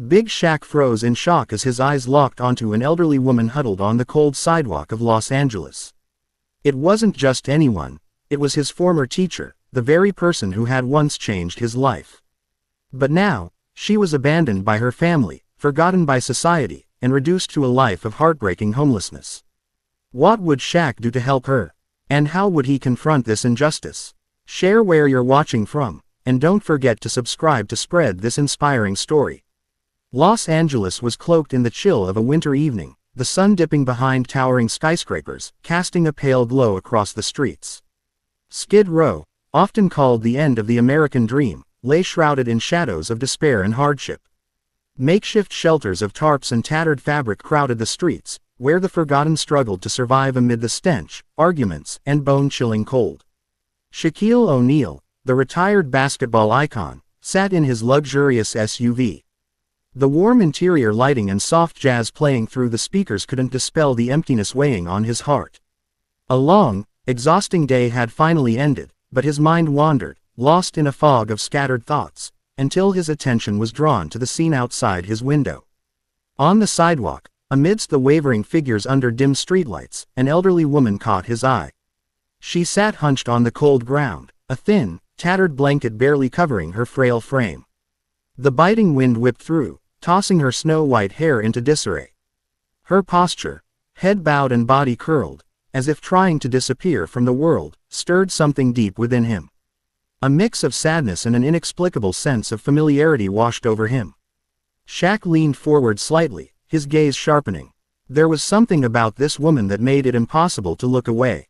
Big Shaq froze in shock as his eyes locked onto an elderly woman huddled on the cold sidewalk of Los Angeles. It wasn't just anyone, it was his former teacher, the very person who had once changed his life. But now, she was abandoned by her family, forgotten by society, and reduced to a life of heartbreaking homelessness. What would Shaq do to help her? And how would he confront this injustice? Share where you're watching from, and don't forget to subscribe to spread this inspiring story. Los Angeles was cloaked in the chill of a winter evening, the sun dipping behind towering skyscrapers, casting a pale glow across the streets. Skid Row, often called the end of the American dream, lay shrouded in shadows of despair and hardship. Makeshift shelters of tarps and tattered fabric crowded the streets, where the forgotten struggled to survive amid the stench, arguments, and bone-chilling cold. Shaquille O'Neal, the retired basketball icon, sat in his luxurious SUV. The warm interior lighting and soft jazz playing through the speakers couldn't dispel the emptiness weighing on his heart. A long, exhausting day had finally ended, but his mind wandered, lost in a fog of scattered thoughts, until his attention was drawn to the scene outside his window. On the sidewalk, amidst the wavering figures under dim streetlights, an elderly woman caught his eye. She sat hunched on the cold ground, a thin, tattered blanket barely covering her frail frame. The biting wind whipped through, tossing her snow-white hair into disarray. Her posture, head bowed and body curled, as if trying to disappear from the world, stirred something deep within him. A mix of sadness and an inexplicable sense of familiarity washed over him. Shaq leaned forward slightly, his gaze sharpening. There was something about this woman that made it impossible to look away.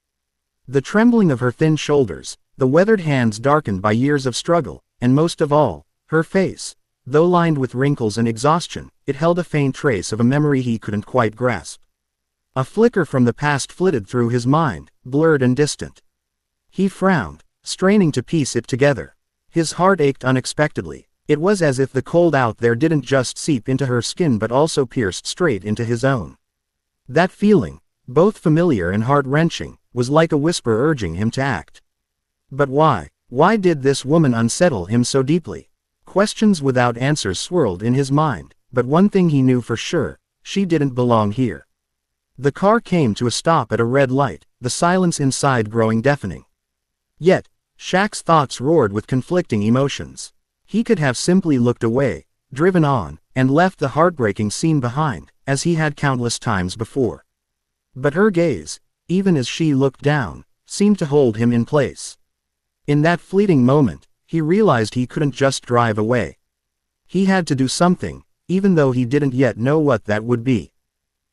The trembling of her thin shoulders, the weathered hands darkened by years of struggle, and most of all, her face, though lined with wrinkles and exhaustion, it held a faint trace of a memory he couldn't quite grasp. A flicker from the past flitted through his mind, blurred and distant. He frowned, straining to piece it together. His heart ached unexpectedly. It was as if the cold out there didn't just seep into her skin but also pierced straight into his own. That feeling, both familiar and heart-wrenching, was like a whisper urging him to act. But why? Why did this woman unsettle him so deeply? Questions without answers swirled in his mind, but one thing he knew for sure, she didn't belong here. The car came to a stop at a red light, the silence inside growing deafening. Yet, Shaq's thoughts roared with conflicting emotions. He could have simply looked away, driven on, and left the heartbreaking scene behind, as he had countless times before. But her gaze, even as she looked down, seemed to hold him in place. In that fleeting moment, he realized he couldn't just drive away. He had to do something, even though he didn't yet know what that would be.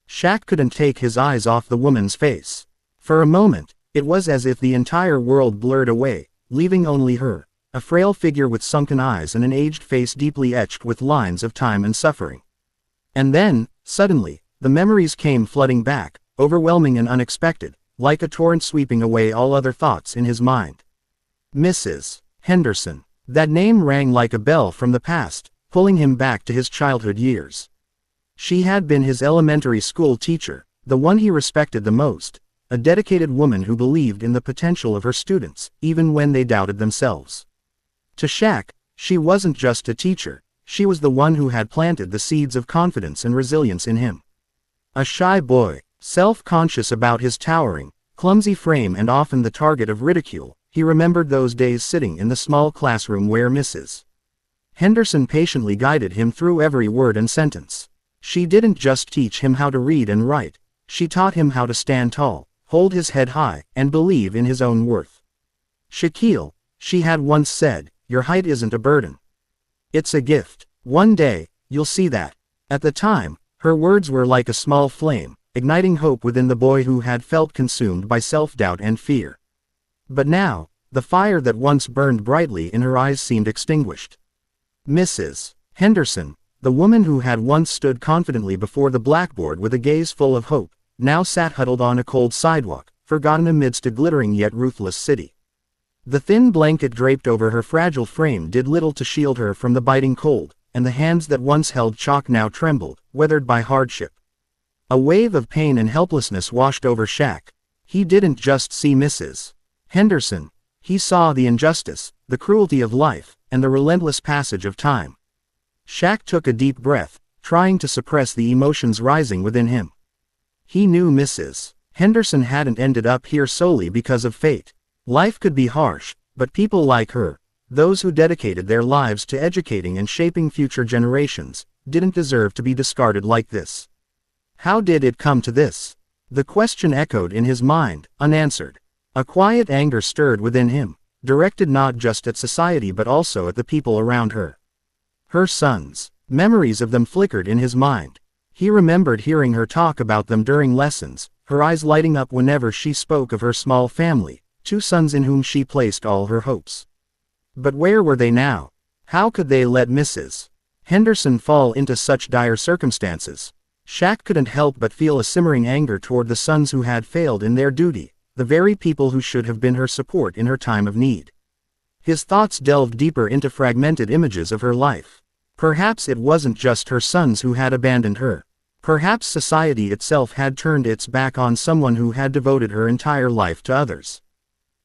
Shaq couldn't take his eyes off the woman's face. For a moment, it was as if the entire world blurred away, leaving only her, a frail figure with sunken eyes and an aged face deeply etched with lines of time and suffering. And then, suddenly, the memories came flooding back, overwhelming and unexpected, like a torrent sweeping away all other thoughts in his mind. Mrs. Henderson. That name rang like a bell from the past, pulling him back to his childhood years. She had been his elementary school teacher, the one he respected the most, a dedicated woman who believed in the potential of her students, even when they doubted themselves. To Shaq, she wasn't just a teacher, she was the one who had planted the seeds of confidence and resilience in him. A shy boy, self-conscious about his towering, clumsy frame and often the target of ridicule, he remembered those days sitting in the small classroom where Mrs. Henderson patiently guided him through every word and sentence. She didn't just teach him how to read and write, she taught him how to stand tall, hold his head high, and believe in his own worth. Shaquille, she had once said, your height isn't a burden. It's a gift. One day, you'll see that. At the time, her words were like a small flame, igniting hope within the boy who had felt consumed by self-doubt and fear. But now, the fire that once burned brightly in her eyes seemed extinguished. Mrs. Henderson, the woman who had once stood confidently before the blackboard with a gaze full of hope, now sat huddled on a cold sidewalk, forgotten amidst a glittering yet ruthless city. The thin blanket draped over her fragile frame did little to shield her from the biting cold, and the hands that once held chalk now trembled, weathered by hardship. A wave of pain and helplessness washed over Shaq. He didn't just see Mrs. Henderson, he saw the injustice, the cruelty of life, and the relentless passage of time. Shaq took a deep breath, trying to suppress the emotions rising within him. He knew Mrs. Henderson hadn't ended up here solely because of fate. Life could be harsh, but people like her, those who dedicated their lives to educating and shaping future generations, didn't deserve to be discarded like this. How did it come to this? The question echoed in his mind, unanswered. A quiet anger stirred within him, directed not just at society but also at the people around her. Her sons. Memories of them flickered in his mind. He remembered hearing her talk about them during lessons, her eyes lighting up whenever she spoke of her small family, 2 sons in whom she placed all her hopes. But where were they now? How could they let Mrs. Henderson fall into such dire circumstances? Shaq couldn't help but feel a simmering anger toward the sons who had failed in their duty, the very people who should have been her support in her time of need. His thoughts delved deeper into fragmented images of her life. Perhaps it wasn't just her sons who had abandoned her. Perhaps society itself had turned its back on someone who had devoted her entire life to others.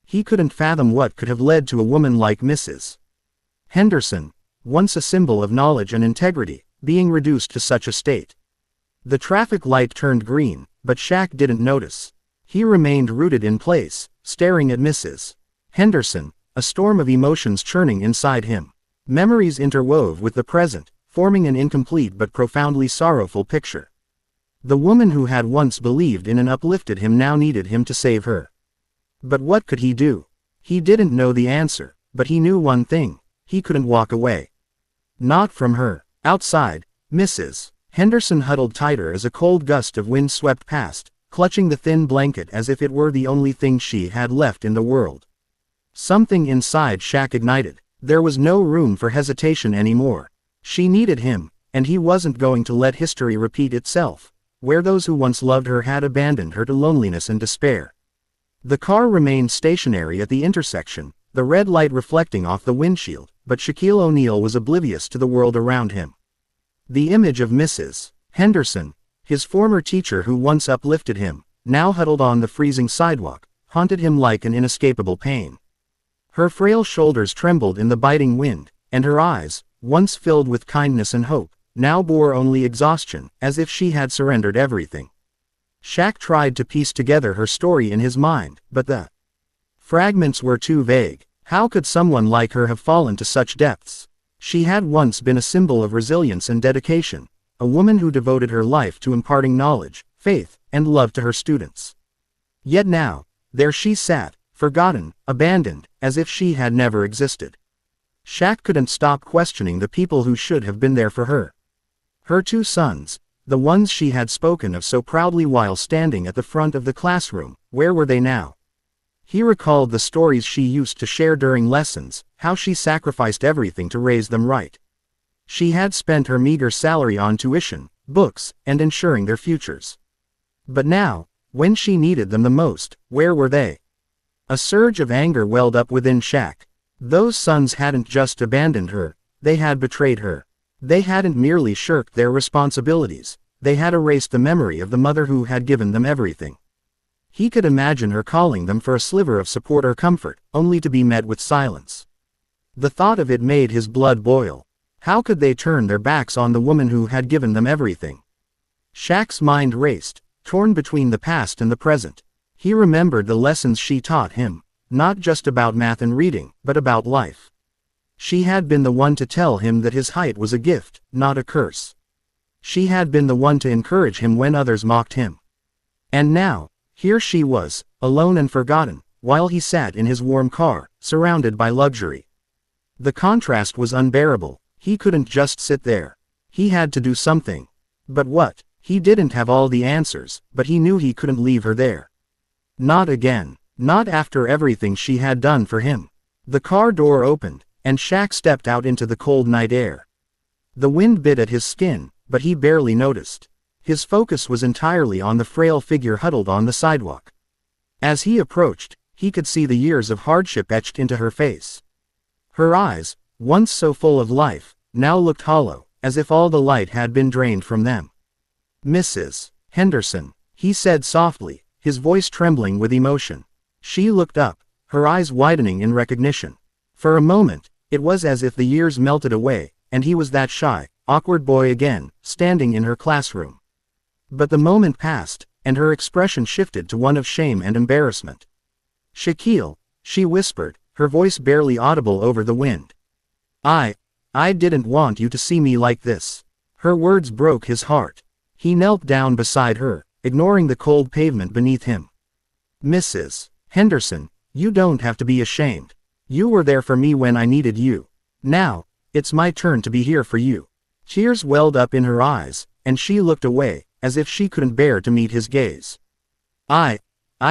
He couldn't fathom what could have led to a woman like Mrs. Henderson, once a symbol of knowledge and integrity, being reduced to such a state. The traffic light turned green, but Shaq didn't notice. He remained rooted in place, staring at Mrs. Henderson, a storm of emotions churning inside him. Memories interwove with the present, forming an incomplete but profoundly sorrowful picture. The woman who had once believed in and uplifted him now needed him to save her. But what could he do? He didn't know the answer, but he knew one thing: he couldn't walk away. Not from her. Outside, Mrs. Henderson huddled tighter as a cold gust of wind swept past, clutching the thin blanket as if it were the only thing she had left in the world. Something inside Shaq ignited. There was no room for hesitation anymore. She needed him, and he wasn't going to let history repeat itself, where those who once loved her had abandoned her to loneliness and despair. The car remained stationary at the intersection, the red light reflecting off the windshield, but Shaquille O'Neal was oblivious to the world around him. The image of Mrs. Henderson, his former teacher who once uplifted him, now huddled on the freezing sidewalk, haunted him like an inescapable pain. Her frail shoulders trembled in the biting wind, and her eyes, once filled with kindness and hope, now bore only exhaustion, as if she had surrendered everything. Shaq tried to piece together her story in his mind, but the fragments were too vague. How could someone like her have fallen to such depths? She had once been a symbol of resilience and dedication, a woman who devoted her life to imparting knowledge, faith, and love to her students. Yet now, there she sat, forgotten, abandoned, as if she had never existed. Shaq couldn't stop questioning the people who should have been there for her. Her 2 sons, the ones she had spoken of so proudly while standing at the front of the classroom, where were they now? He recalled the stories she used to share during lessons, how she sacrificed everything to raise them right. She had spent her meager salary on tuition, books, and ensuring their futures. But now, when she needed them the most, where were they? A surge of anger welled up within Shaq. Those sons hadn't just abandoned her, they had betrayed her. They hadn't merely shirked their responsibilities, they had erased the memory of the mother who had given them everything. He could imagine her calling them for a sliver of support or comfort, only to be met with silence. The thought of it made his blood boil. How could they turn their backs on the woman who had given them everything? Shaq's mind raced, torn between the past and the present. He remembered the lessons she taught him, not just about math and reading, but about life. She had been the one to tell him that his height was a gift, not a curse. She had been the one to encourage him when others mocked him. And now, here she was, alone and forgotten, while he sat in his warm car, surrounded by luxury. The contrast was unbearable. He couldn't just sit there. He had to do something. But what? He didn't have all the answers, but he knew he couldn't leave her there. Not again. Not after everything she had done for him. The car door opened, and Shaq stepped out into the cold night air. The wind bit at his skin, but he barely noticed. His focus was entirely on the frail figure huddled on the sidewalk. As he approached, he could see the years of hardship etched into her face. Her eyes, once so full of life, now looked hollow, as if all the light had been drained from them. "Mrs. Henderson," he said softly, his voice trembling with emotion. She looked up, her eyes widening in recognition. For a moment, it was as if the years melted away, and he was that shy, awkward boy again, standing in her classroom. But the moment passed, and her expression shifted to one of shame and embarrassment. "Shaquille," she whispered, her voice barely audible over the wind. I didn't want you to see me like this." Her words broke his heart. He knelt down beside her, ignoring the cold pavement beneath him. "Mrs. Henderson, you don't have to be ashamed. You were there for me when I needed you. Now, it's my turn to be here for you." Tears welled up in her eyes, and she looked away, as if she couldn't bear to meet his gaze. I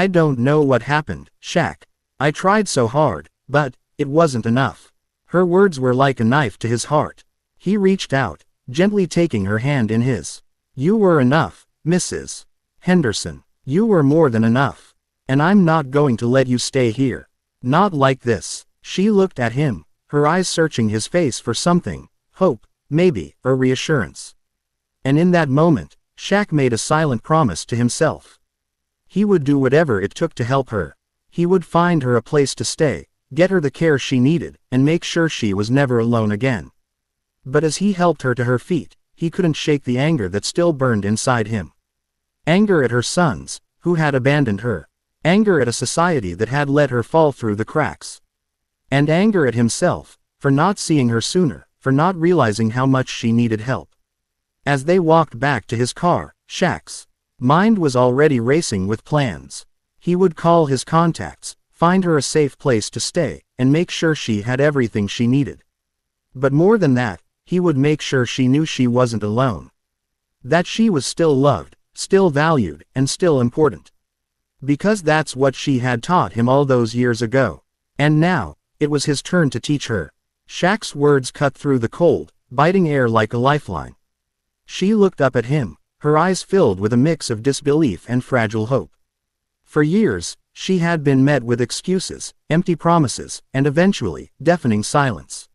don't know what happened, Shaq. I tried so hard, but it wasn't enough." Her words were like a knife to his heart. He reached out, gently taking her hand in his. "You were enough, Mrs. Henderson. You were more than enough. And I'm not going to let you stay here. Not like this." She looked at him, her eyes searching his face for something, hope, maybe, or reassurance. And in that moment, Shaq made a silent promise to himself. He would do whatever it took to help her. He would find her a place to stay, get her the care she needed, and make sure she was never alone again. But as he helped her to her feet, he couldn't shake the anger that still burned inside him. Anger at her sons, who had abandoned her. Anger at a society that had let her fall through the cracks. And anger at himself, for not seeing her sooner, for not realizing how much she needed help. As they walked back to his car, Shaq's mind was already racing with plans. He would call his contacts, find her a safe place to stay, and make sure she had everything she needed. But more than that, he would make sure she knew she wasn't alone. That she was still loved, still valued, and still important. Because that's what she had taught him all those years ago. And now, it was his turn to teach her. Shaq's words cut through the cold, biting air like a lifeline. She looked up at him, her eyes filled with a mix of disbelief and fragile hope. For years, she had been met with excuses, empty promises, and eventually, deafening silence.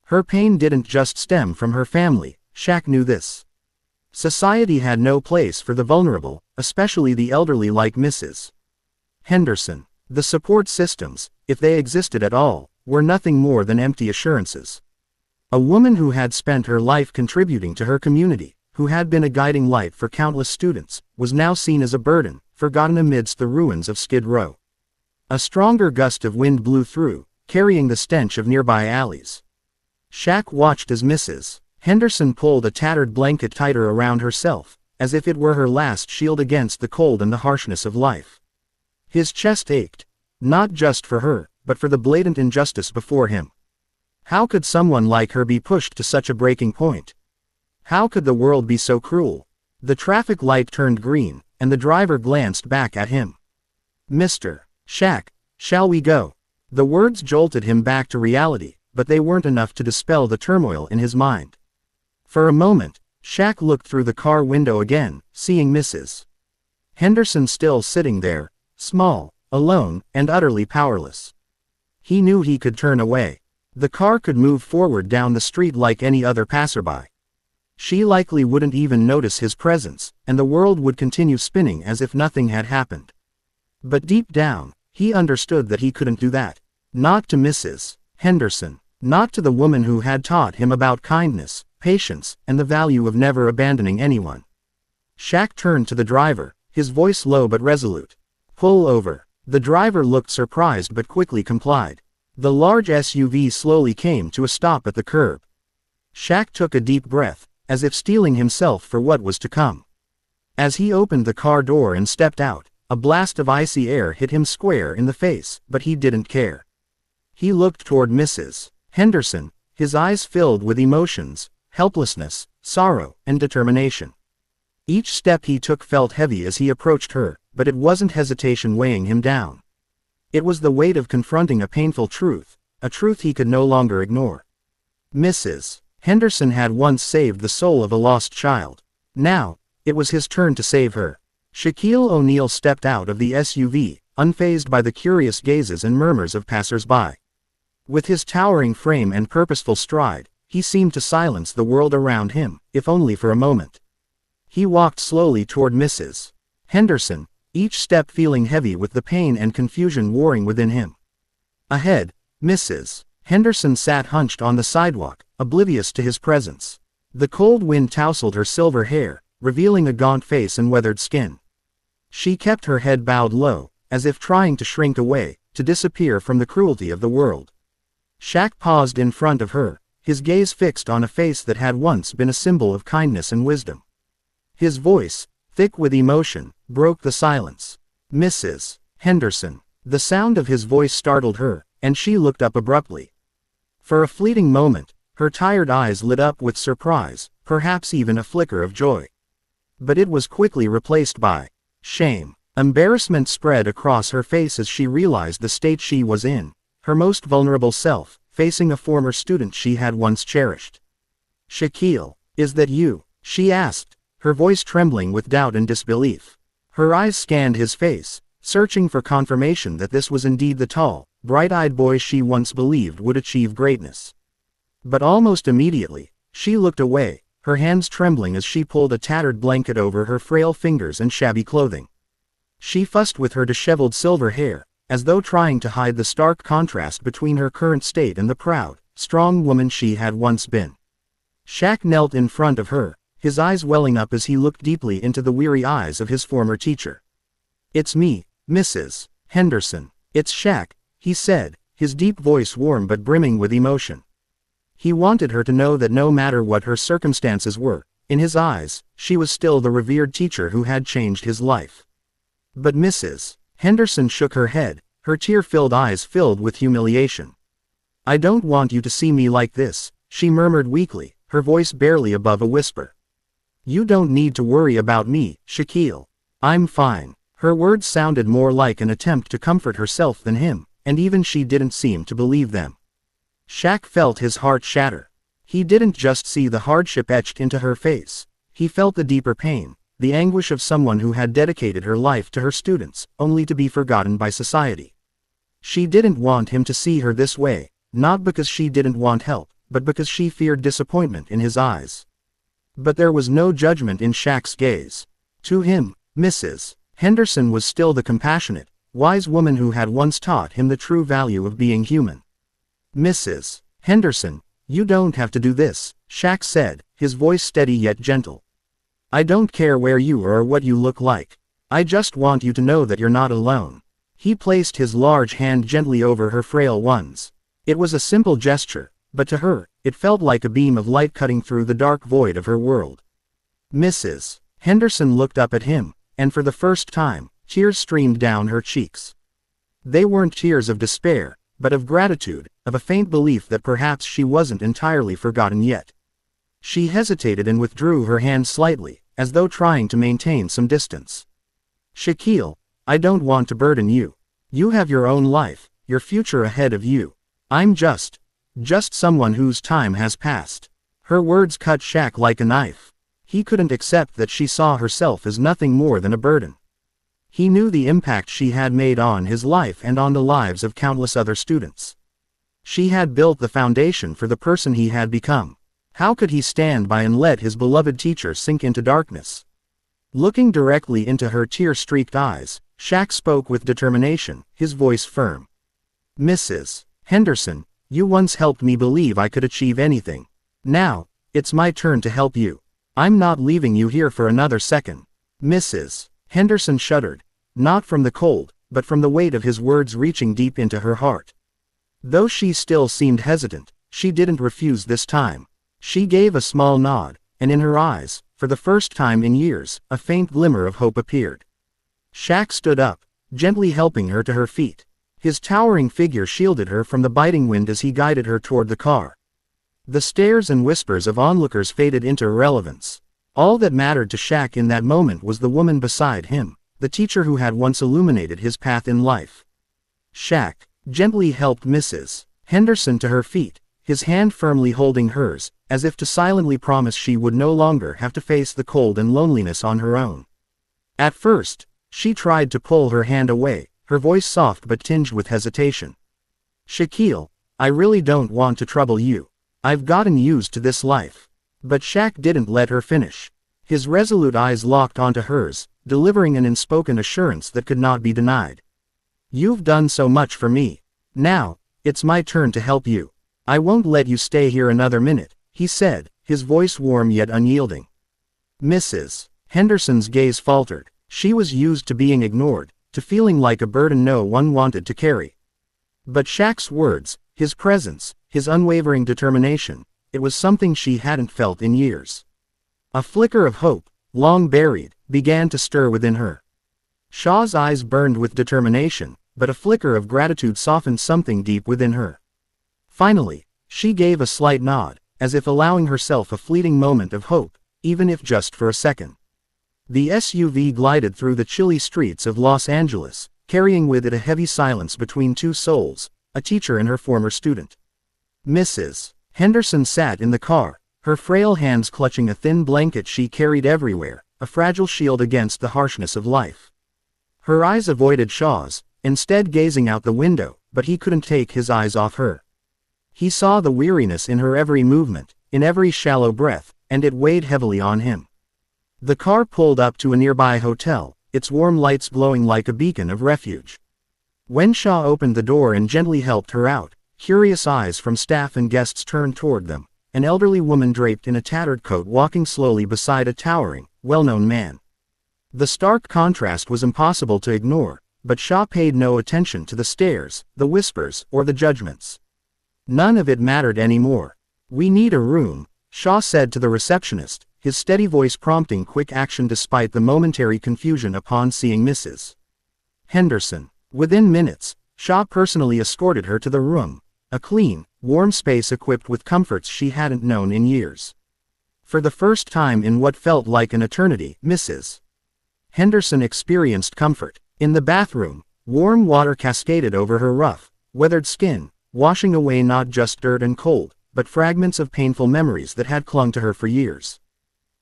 Her pain didn't just stem from her family, Shaq knew this. Society had no place for the vulnerable, especially the elderly like Mrs. Henderson. The support systems, if they existed at all, were nothing more than empty assurances. A woman who had spent her life contributing to her community, who had been a guiding light for countless students, was now seen as a burden, forgotten amidst the ruins of Skid Row. A stronger gust of wind blew through, carrying the stench of nearby alleys. Shaq watched as Mrs. Henderson pulled a tattered blanket tighter around herself, as if it were her last shield against the cold and the harshness of life. His chest ached, not just for her, but for the blatant injustice before him. How could someone like her be pushed to such a breaking point? How could the world be so cruel? The traffic light turned green, and the driver glanced back at him. "Mr. Shaq, shall we go?" The words jolted him back to reality, but they weren't enough to dispel the turmoil in his mind. For a moment, Shaq looked through the car window again, seeing Mrs. Henderson still sitting there, small, alone, and utterly powerless. He knew he could turn away. The car could move forward down the street like any other passerby. She likely wouldn't even notice his presence, and the world would continue spinning as if nothing had happened. But deep down, he understood that he couldn't do that. Not to Mrs. Henderson. Not to the woman who had taught him about kindness, patience, and the value of never abandoning anyone. Shaq turned to the driver, his voice low but resolute. "Pull over." The driver looked surprised but quickly complied. The large SUV slowly came to a stop at the curb. Shaq took a deep breath, as if steeling himself for what was to come. As he opened the car door and stepped out, a blast of icy air hit him square in the face, but he didn't care. He looked toward Mrs. Henderson, his eyes filled with emotions, helplessness, sorrow, and determination. Each step he took felt heavy as he approached her, but it wasn't hesitation weighing him down. It was the weight of confronting a painful truth, a truth he could no longer ignore. Mrs. Henderson had once saved the soul of a lost child. Now, it was his turn to save her. Shaquille O'Neal stepped out of the SUV, unfazed by the curious gazes and murmurs of passers-by. With his towering frame and purposeful stride, he seemed to silence the world around him, if only for a moment. He walked slowly toward Mrs. Henderson, each step feeling heavy with the pain and confusion warring within him. Ahead, Mrs. Henderson sat hunched on the sidewalk, oblivious to his presence. The cold wind tousled her silver hair, revealing a gaunt face and weathered skin. She kept her head bowed low, as if trying to shrink away, to disappear from the cruelty of the world. Shaq paused in front of her, his gaze fixed on a face that had once been a symbol of kindness and wisdom. His voice, thick with emotion, broke the silence. "Mrs. Henderson." The sound of his voice startled her, and she looked up abruptly. For a fleeting moment, her tired eyes lit up with surprise, perhaps even a flicker of joy. But it was quickly replaced by shame. Embarrassment spread across her face as she realized the state she was in, her most vulnerable self, facing a former student she had once cherished. "Shaquille, is that you?" she asked, her voice trembling with doubt and disbelief. Her eyes scanned his face, searching for confirmation that this was indeed the tall, bright-eyed boy she once believed would achieve greatness. But almost immediately, she looked away, her hands trembling as she pulled a tattered blanket over her frail fingers and shabby clothing. She fussed with her disheveled silver hair, as though trying to hide the stark contrast between her current state and the proud, strong woman she had once been. Shaq knelt in front of her, his eyes welling up as he looked deeply into the weary eyes of his former teacher. "It's me, Mrs. Henderson. It's Shaq," he said, his deep voice warm but brimming with emotion. He wanted her to know that no matter what her circumstances were, in his eyes, she was still the revered teacher who had changed his life. But Mrs. Henderson shook her head, her tear-filled eyes filled with humiliation. "I don't want you to see me like this," she murmured weakly, her voice barely above a whisper. "You don't need to worry about me, Shaquille. I'm fine." Her words sounded more like an attempt to comfort herself than him, and even she didn't seem to believe them. Shaq felt his heart shatter. He didn't just see the hardship etched into her face, he felt the deeper pain, the anguish of someone who had dedicated her life to her students, only to be forgotten by society. She didn't want him to see her this way, not because she didn't want help, but because she feared disappointment in his eyes. But there was no judgment in Shaq's gaze. To him, Mrs. Henderson was still the compassionate, wise woman who had once taught him the true value of being human. "Mrs. Henderson, you don't have to do this," Shaq said, his voice steady yet gentle. "I don't care where you are or what you look like. I just want you to know that you're not alone." He placed his large hand gently over her frail ones. It was a simple gesture, but to her, it felt like a beam of light cutting through the dark void of her world. Mrs. Henderson looked up at him, and for the first time, tears streamed down her cheeks. They weren't tears of despair, but of gratitude, of a faint belief that perhaps she wasn't entirely forgotten yet. She hesitated and withdrew her hand slightly, as though trying to maintain some distance. "Shaquille, I don't want to burden you. You have your own life, your future ahead of you. I'm just someone whose time has passed." Her words cut Shaq like a knife. He couldn't accept that she saw herself as nothing more than a burden. He knew the impact she had made on his life and on the lives of countless other students. She had built the foundation for the person he had become. How could he stand by and let his beloved teacher sink into darkness? Looking directly into her tear-streaked eyes, Shaq spoke with determination, his voice firm. "Mrs. Henderson, you once helped me believe I could achieve anything. Now, it's my turn to help you. I'm not leaving you here for another second." Mrs. Henderson shuddered, not from the cold, but from the weight of his words reaching deep into her heart. Though she still seemed hesitant, she didn't refuse this time. She gave a small nod, and in her eyes, for the first time in years, a faint glimmer of hope appeared. Shaq stood up, gently helping her to her feet. His towering figure shielded her from the biting wind as he guided her toward the car. The stares and whispers of onlookers faded into irrelevance. All that mattered to Shaq in that moment was the woman beside him, the teacher who had once illuminated his path in life. Shaq gently helped Mrs. Henderson to her feet, his hand firmly holding hers, as if to silently promise she would no longer have to face the cold and loneliness on her own. At first, she tried to pull her hand away, her voice soft but tinged with hesitation. "Shaquille, I really don't want to trouble you. I've gotten used to this life." But Shaq didn't let her finish. His resolute eyes locked onto hers, delivering an unspoken assurance that could not be denied. "You've done so much for me. Now, it's my turn to help you. I won't let you stay here another minute," he said, his voice warm yet unyielding. Mrs. Henderson's gaze faltered. She was used to being ignored, to feeling like a burden no one wanted to carry. But Shaq's words, his presence, his unwavering determination, it was something she hadn't felt in years. A flicker of hope, long buried, began to stir within her. Shaw's eyes burned with determination, but a flicker of gratitude softened something deep within her. Finally, she gave a slight nod, as if allowing herself a fleeting moment of hope, even if just for a second. The SUV glided through the chilly streets of Los Angeles, carrying with it a heavy silence between two souls, a teacher and her former student. Mrs. Henderson sat in the car, her frail hands clutching a thin blanket she carried everywhere, a fragile shield against the harshness of life. Her eyes avoided Shaw's, instead gazing out the window, but he couldn't take his eyes off her. He saw the weariness in her every movement, in every shallow breath, and it weighed heavily on him. The car pulled up to a nearby hotel, its warm lights glowing like a beacon of refuge. When Shaw opened the door and gently helped her out, curious eyes from staff and guests turned toward them, an elderly woman draped in a tattered coat walking slowly beside a towering, well-known man. The stark contrast was impossible to ignore, but Shaw paid no attention to the stares, the whispers, or the judgments. None of it mattered anymore. "We need a room," Shaw said to the receptionist, his steady voice prompting quick action despite the momentary confusion upon seeing Mrs. Henderson. Within minutes, Shaw personally escorted her to the room, a clean, warm space equipped with comforts she hadn't known in years. For the first time in what felt like an eternity, Mrs. Henderson experienced comfort. In the bathroom, warm water cascaded over her rough, weathered skin, washing away not just dirt and cold, but fragments of painful memories that had clung to her for years.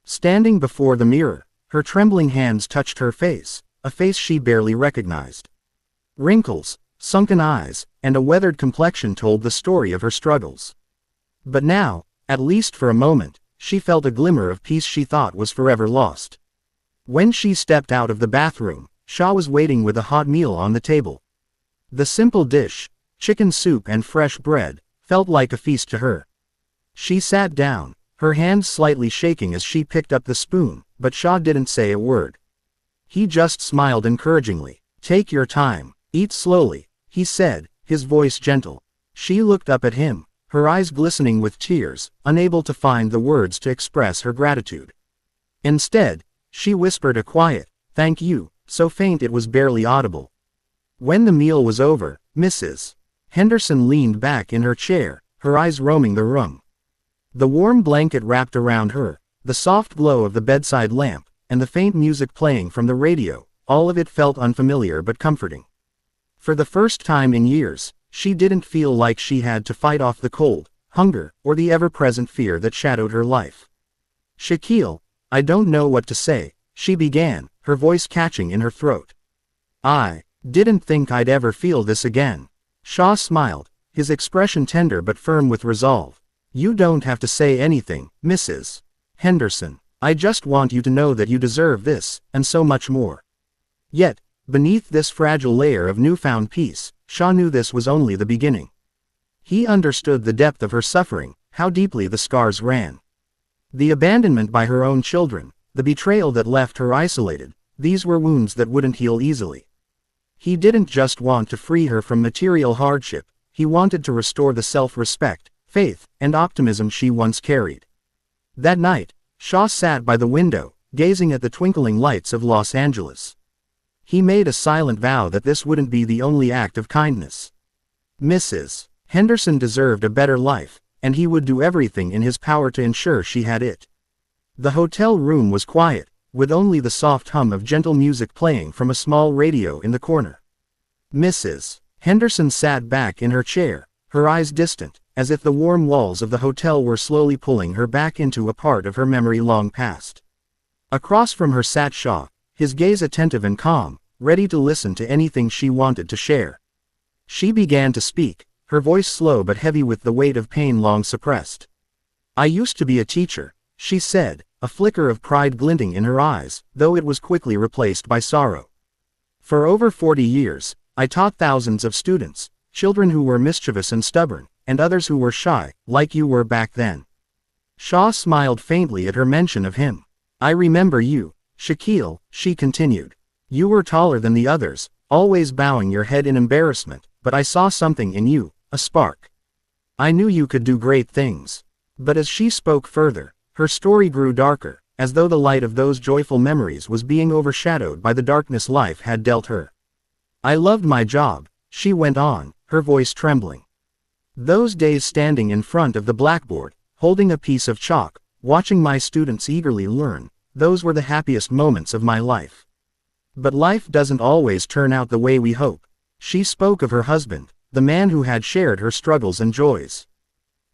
Standing before the mirror, her trembling hands touched her face, a face she barely recognized. Wrinkles, sunken eyes, and a weathered complexion told the story of her struggles. But now, at least for a moment, she felt a glimmer of peace she thought was forever lost. When she stepped out of the bathroom, Shaw was waiting with a hot meal on the table. The simple dish, chicken soup and fresh bread, felt like a feast to her. She sat down, her hands slightly shaking as she picked up the spoon, but Shaw didn't say a word. He just smiled encouragingly. "Take your time, eat slowly," he said, his voice gentle. She looked up at him, her eyes glistening with tears, unable to find the words to express her gratitude. Instead, she whispered a quiet, "Thank you," so faint it was barely audible. When the meal was over, Mrs. Henderson leaned back in her chair, her eyes roaming the room. The warm blanket wrapped around her, the soft glow of the bedside lamp, and the faint music playing from the radio, all of it felt unfamiliar but comforting. For the first time in years, she didn't feel like she had to fight off the cold, hunger, or the ever-present fear that shadowed her life. "Shaquille, I don't know what to say," she began, her voice catching in her throat. "I didn't think I'd ever feel this again." Shaw smiled, his expression tender but firm with resolve. "You don't have to say anything, Mrs. Henderson. I just want you to know that you deserve this, and so much more." Yet, beneath this fragile layer of newfound peace, Shaw knew this was only the beginning. He understood the depth of her suffering, how deeply the scars ran. The abandonment by her own children, the betrayal that left her isolated, these were wounds that wouldn't heal easily. He didn't just want to free her from material hardship, he wanted to restore the self-respect, faith, and optimism she once carried. That night, Shaw sat by the window, gazing at the twinkling lights of Los Angeles. He made a silent vow that this wouldn't be the only act of kindness. Mrs. Henderson deserved a better life, and he would do everything in his power to ensure she had it. The hotel room was quiet, with only the soft hum of gentle music playing from a small radio in the corner. Mrs. Henderson sat back in her chair, her eyes distant, as if the warm walls of the hotel were slowly pulling her back into a part of her memory long past. Across from her sat Shaw, his gaze attentive and calm, ready to listen to anything she wanted to share. She began to speak, her voice slow but heavy with the weight of pain long suppressed. "I used to be a teacher," she said, a flicker of pride glinting in her eyes, though it was quickly replaced by sorrow. "For over 40 years, I taught thousands of students, children who were mischievous and stubborn, and others who were shy, like you were back then. Shaw smiled faintly at her mention of him. I remember you, Shaquille, she continued. You were taller than the others, always bowing your head in embarrassment, but I saw something in you, a spark. I knew you could do great things. But as she spoke further, her story grew darker, as though the light of those joyful memories was being overshadowed by the darkness life had dealt her. I loved my job, she went on, her voice trembling. Those days standing in front of the blackboard, holding a piece of chalk, watching my students eagerly learn, those were the happiest moments of my life. But life doesn't always turn out the way we hope. She spoke of her husband, the man who had shared her struggles and joys.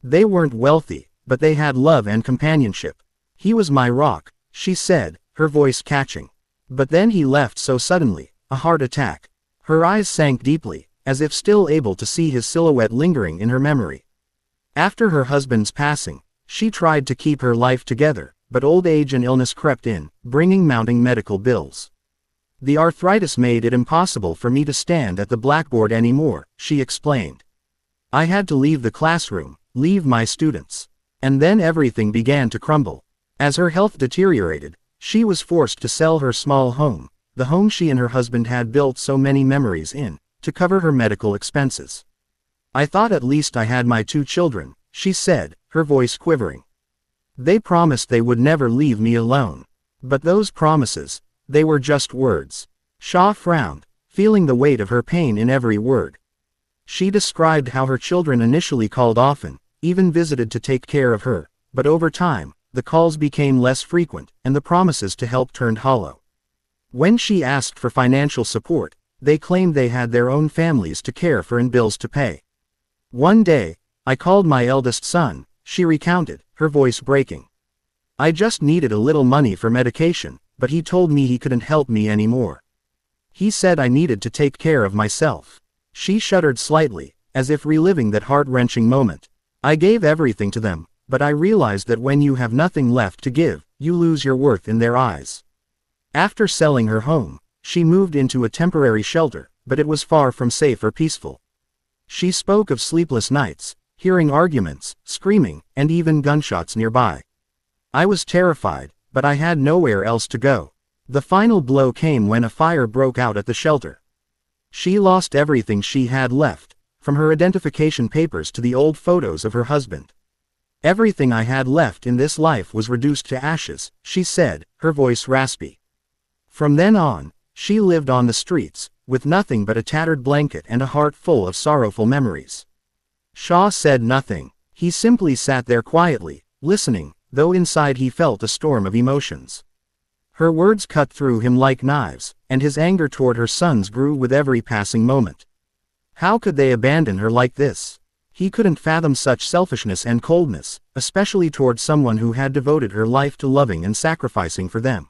They weren't wealthy, but they had love and companionship. He was my rock, she said, her voice catching. But then he left so suddenly, a heart attack. Her eyes sank deeply, as if still able to see his silhouette lingering in her memory. After her husband's passing, she tried to keep her life together, but old age and illness crept in, bringing mounting medical bills. The arthritis made it impossible for me to stand at the blackboard anymore, she explained. I had to leave the classroom, leave my students. And then everything began to crumble. As her health deteriorated, she was forced to sell her small home, the home she and her husband had built so many memories in, to cover her medical expenses. I thought at least I had my 2 children, she said, her voice quivering. They promised they would never leave me alone. But those promises, they were just words. Shaw frowned, feeling the weight of her pain in every word. She described how her children initially called often, even visited to take care of her, but over time, the calls became less frequent, and the promises to help turned hollow. When she asked for financial support, they claimed they had their own families to care for and bills to pay. One day, I called my eldest son, she recounted, her voice breaking. I just needed a little money for medication, but he told me he couldn't help me anymore. He said I needed to take care of myself. She shuddered slightly, as if reliving that heart-wrenching moment. I gave everything to them, but I realized that when you have nothing left to give, you lose your worth in their eyes. After selling her home, she moved into a temporary shelter, but it was far from safe or peaceful. She spoke of sleepless nights, hearing arguments, screaming, and even gunshots nearby. I was terrified, but I had nowhere else to go. The final blow came when a fire broke out at the shelter. She lost everything she had left, from her identification papers to the old photos of her husband. Everything I had left in this life was reduced to ashes, she said, her voice raspy. From then on, she lived on the streets, with nothing but a tattered blanket and a heart full of sorrowful memories. Shaw said nothing. He simply sat there quietly, listening, though inside he felt a storm of emotions. Her words cut through him like knives, and his anger toward her sons grew with every passing moment. How could they abandon her like this? He couldn't fathom such selfishness and coldness, especially toward someone who had devoted her life to loving and sacrificing for them.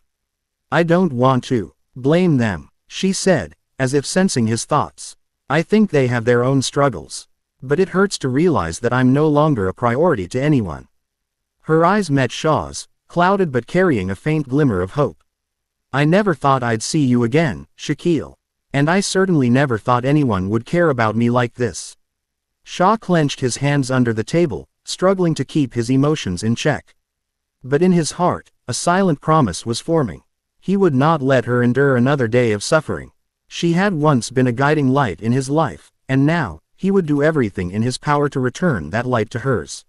I don't want to blame them, she said, as if sensing his thoughts. I think they have their own struggles. But it hurts to realize that I'm no longer a priority to anyone. Her eyes met Shaw's, clouded but carrying a faint glimmer of hope. I never thought I'd see you again, Shaquille. And I certainly never thought anyone would care about me like this. Shaw clenched his hands under the table, struggling to keep his emotions in check. But in his heart, a silent promise was forming. He would not let her endure another day of suffering. She had once been a guiding light in his life, and now, he would do everything in his power to return that light to hers.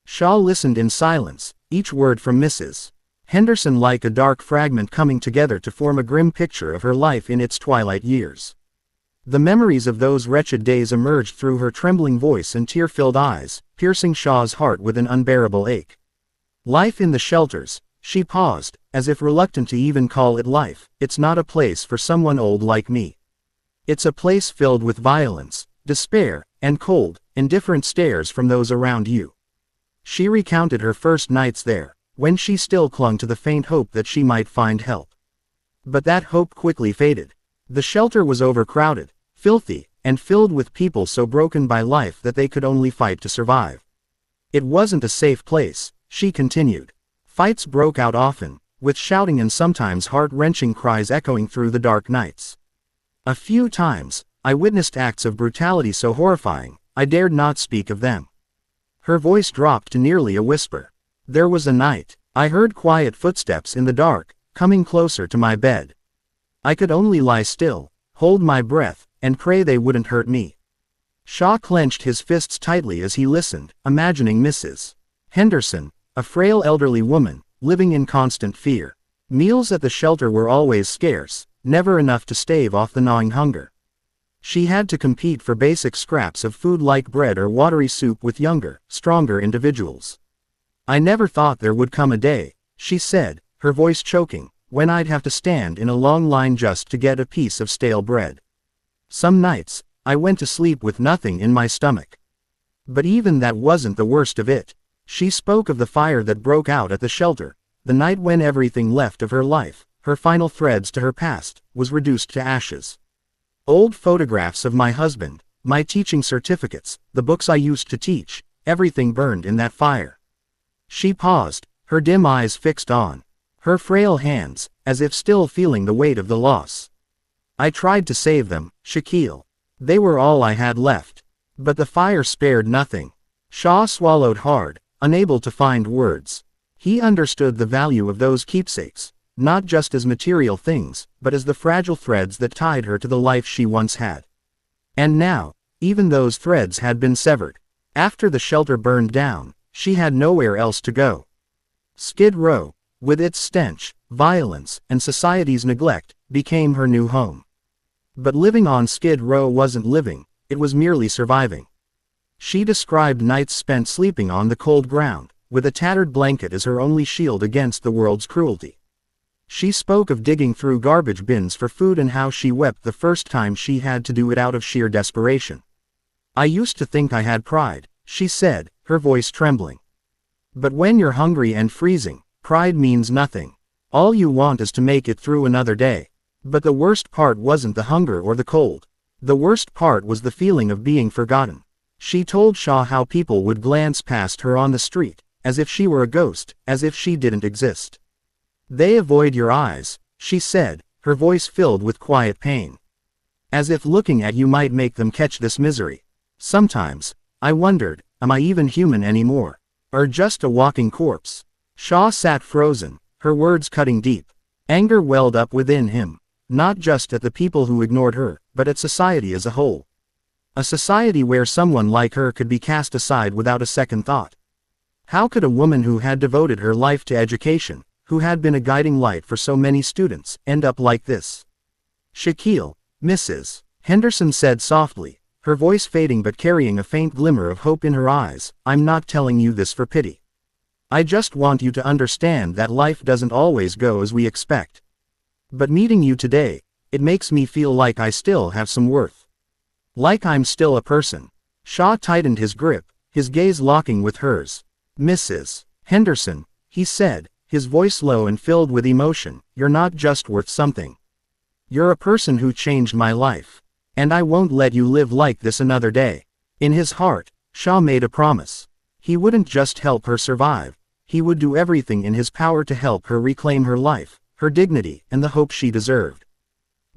Shaw listened in silence, each word from Mrs. Henderson like a dark fragment coming together to form a grim picture of her life in its twilight years. The memories of those wretched days emerged through her trembling voice and tear-filled eyes, piercing Shaw's heart with an unbearable ache. Life in the shelters, she paused, as if reluctant to even call it life. It's not a place for someone old like me. It's a place filled with violence, despair, and cold, indifferent stares from those around you. She recounted her first nights there, when she still clung to the faint hope that she might find help. But that hope quickly faded. The shelter was overcrowded, filthy, and filled with people so broken by life that they could only fight to survive. It wasn't a safe place, she continued. Fights broke out often, with shouting and sometimes heart-wrenching cries echoing through the dark nights. A few times, I witnessed acts of brutality so horrifying, I dared not speak of them. Her voice dropped to nearly a whisper. There was a night. I heard quiet footsteps in the dark, coming closer to my bed. I could only lie still, hold my breath, and pray they wouldn't hurt me. Shaw clenched his fists tightly as he listened, imagining Mrs. Henderson, a frail elderly woman, living in constant fear. Meals at the shelter were always scarce, never enough to stave off the gnawing hunger. She had to compete for basic scraps of food like bread or watery soup with younger, stronger individuals. I never thought there would come a day, she said, her voice choking, when I'd have to stand in a long line just to get a piece of stale bread. Some nights, I went to sleep with nothing in my stomach. But even that wasn't the worst of it. She spoke of the fire that broke out at the shelter, the night when everything left of her life, her final threads to her past, was reduced to ashes. Old photographs of my husband, my teaching certificates, the books I used to teach, everything burned in that fire. She paused, her dim eyes fixed on her frail hands, as if still feeling the weight of the loss. I tried to save them, Shaquille. They were all I had left. But the fire spared nothing. Shaw swallowed hard, unable to find words. He understood the value of those keepsakes, not just as material things, but as the fragile threads that tied her to the life she once had. And now, even those threads had been severed. After the shelter burned down, she had nowhere else to go. Skid Row, with its stench, violence, and society's neglect, became her new home. But living on Skid Row wasn't living, it was merely surviving. She described nights spent sleeping on the cold ground, with a tattered blanket as her only shield against the world's cruelty. She spoke of digging through garbage bins for food and how she wept the first time she had to do it out of sheer desperation. I used to think I had pride, she said, her voice trembling. But when you're hungry and freezing, pride means nothing. All you want is to make it through another day. But the worst part wasn't the hunger or the cold. The worst part was the feeling of being forgotten. She told Shaw how people would glance past her on the street, as if she were a ghost, as if she didn't exist. They avoid your eyes, she said, her voice filled with quiet pain. As if looking at you might make them catch this misery. Sometimes, I wondered, am I even human anymore? Or just a walking corpse? Shaw sat frozen, her words cutting deep. Anger welled up within him. Not just at the people who ignored her, but at society as a whole. A society where someone like her could be cast aside without a second thought. How could a woman who had devoted her life to education, who had been a guiding light for so many students, end up like this? Shaquille, Mrs. Henderson said softly, her voice fading but carrying a faint glimmer of hope in her eyes, I'm not telling you this for pity. I just want you to understand that life doesn't always go as we expect. But meeting you today, it makes me feel like I still have some worth. Like I'm still a person. Shaw tightened his grip, his gaze locking with hers. Mrs. Henderson, he said, his voice low and filled with emotion, you're not just worth something. You're a person who changed my life. And I won't let you live like this another day. In his heart, Shaw made a promise. He wouldn't just help her survive. He would do everything in his power to help her reclaim her life, her dignity, and the hope she deserved.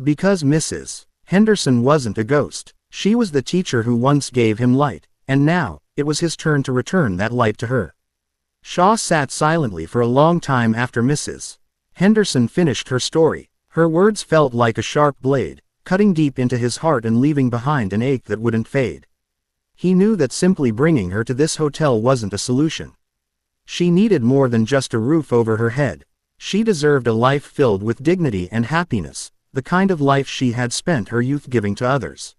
Because Mrs. Henderson wasn't a ghost. She was the teacher who once gave him light, and now, it was his turn to return that light to her. Shaw sat silently for a long time after Mrs. Henderson finished her story. Her words felt like a sharp blade, cutting deep into his heart and leaving behind an ache that wouldn't fade. He knew that simply bringing her to this hotel wasn't a solution. She needed more than just a roof over her head. She deserved a life filled with dignity and happiness, the kind of life she had spent her youth giving to others.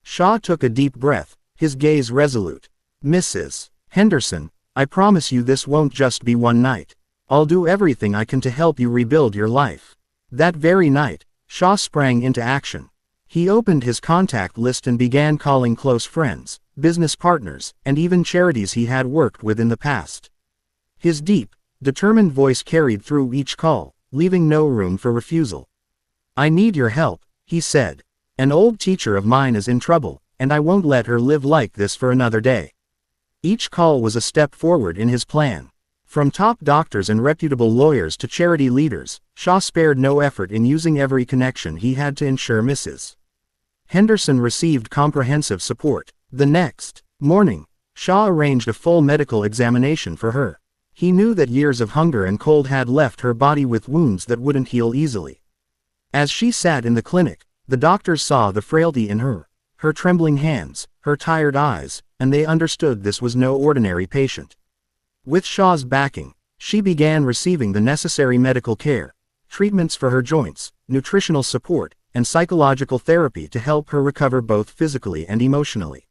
Shaw took a deep breath, his gaze resolute. Mrs. Henderson, I promise you this won't just be one night. I'll do everything I can to help you rebuild your life. That very night, Shaw sprang into action. He opened his contact list and began calling close friends, business partners, and even charities he had worked with in the past. His deep, determined voice carried through each call, leaving no room for refusal. I need your help, he said. An old teacher of mine is in trouble, and I won't let her live like this for another day. Each call was a step forward in his plan. From top doctors and reputable lawyers to charity leaders, Shaw spared no effort in using every connection he had to ensure Mrs. Henderson received comprehensive support. The next morning, Shaw arranged a full medical examination for her. He knew that years of hunger and cold had left her body with wounds that wouldn't heal easily. As she sat in the clinic, the doctors saw the frailty in her trembling hands, her tired eyes, and they understood this was no ordinary patient. With Shaw's backing, she began receiving the necessary medical care, treatments for her joints, nutritional support, and psychological therapy to help her recover both physically and emotionally.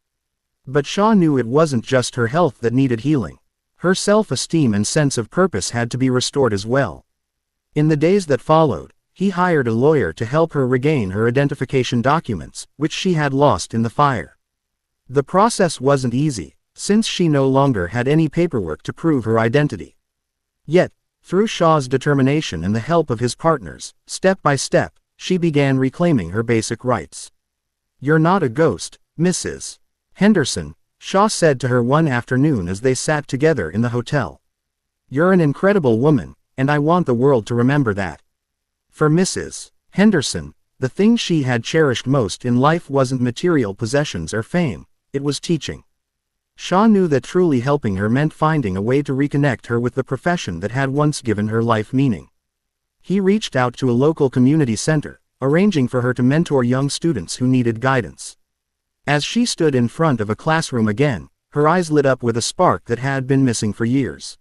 But Shaw knew it wasn't just her health that needed healing. Her self-esteem and sense of purpose had to be restored as well. In the days that followed, he hired a lawyer to help her regain her identification documents, which she had lost in the fire. The process wasn't easy, since she no longer had any paperwork to prove her identity. Yet, through Shaw's determination and the help of his partners, step by step, she began reclaiming her basic rights. "You're not a ghost, Mrs. Henderson," Shaw said to her one afternoon as they sat together in the hotel. "You're an incredible woman, and I want the world to remember that." For Mrs. Henderson, the thing she had cherished most in life wasn't material possessions or fame, it was teaching. Shaw knew that truly helping her meant finding a way to reconnect her with the profession that had once given her life meaning. He reached out to a local community center, arranging for her to mentor young students who needed guidance. As she stood in front of a classroom again, her eyes lit up with a spark that had been missing for years.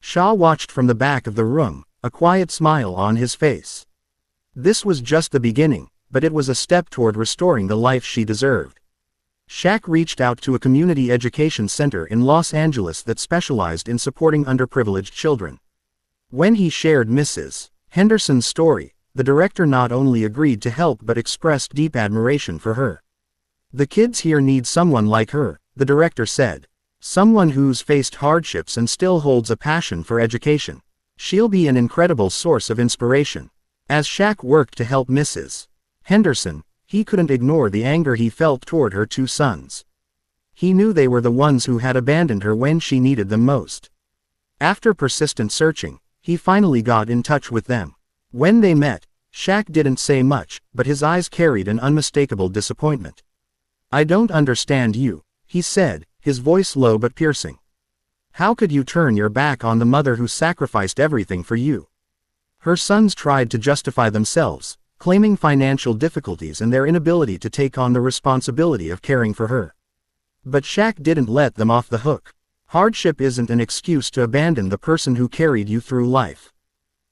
Shaw watched from the back of the room, a quiet smile on his face. This was just the beginning, but it was a step toward restoring the life she deserved. Shaq reached out to a community education center in Los Angeles that specialized in supporting underprivileged children. When he shared Mrs. Henderson's story, the director not only agreed to help but expressed deep admiration for her. "The kids here need someone like her," the director said. "Someone who's faced hardships and still holds a passion for education. She'll be an incredible source of inspiration." As Shaq worked to help Mrs. Henderson, he couldn't ignore the anger he felt toward her two sons. He knew they were the ones who had abandoned her when she needed them most. After persistent searching, he finally got in touch with them. When they met, Shaq didn't say much, but his eyes carried an unmistakable disappointment. "I don't understand you," he said, his voice low but piercing. "How could you turn your back on the mother who sacrificed everything for you?" Her sons tried to justify themselves, claiming financial difficulties and their inability to take on the responsibility of caring for her. But Shaq didn't let them off the hook. "Hardship isn't an excuse to abandon the person who carried you through life.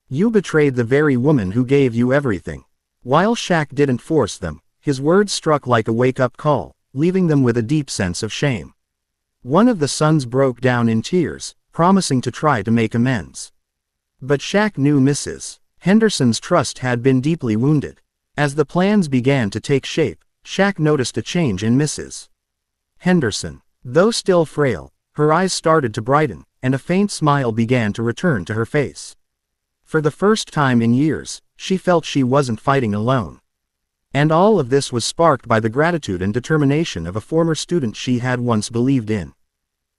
You betrayed the very woman who gave you everything." While Shaq didn't force them, his words struck like a wake-up call, leaving them with a deep sense of shame. One of the sons broke down in tears, promising to try to make amends. But Shaq knew Mrs. Henderson's trust had been deeply wounded. As the plans began to take shape, Shaq noticed a change in Mrs. Henderson. Though still frail, her eyes started to brighten, and a faint smile began to return to her face. For the first time in years, she felt she wasn't fighting alone. And all of this was sparked by the gratitude and determination of a former student she had once believed in.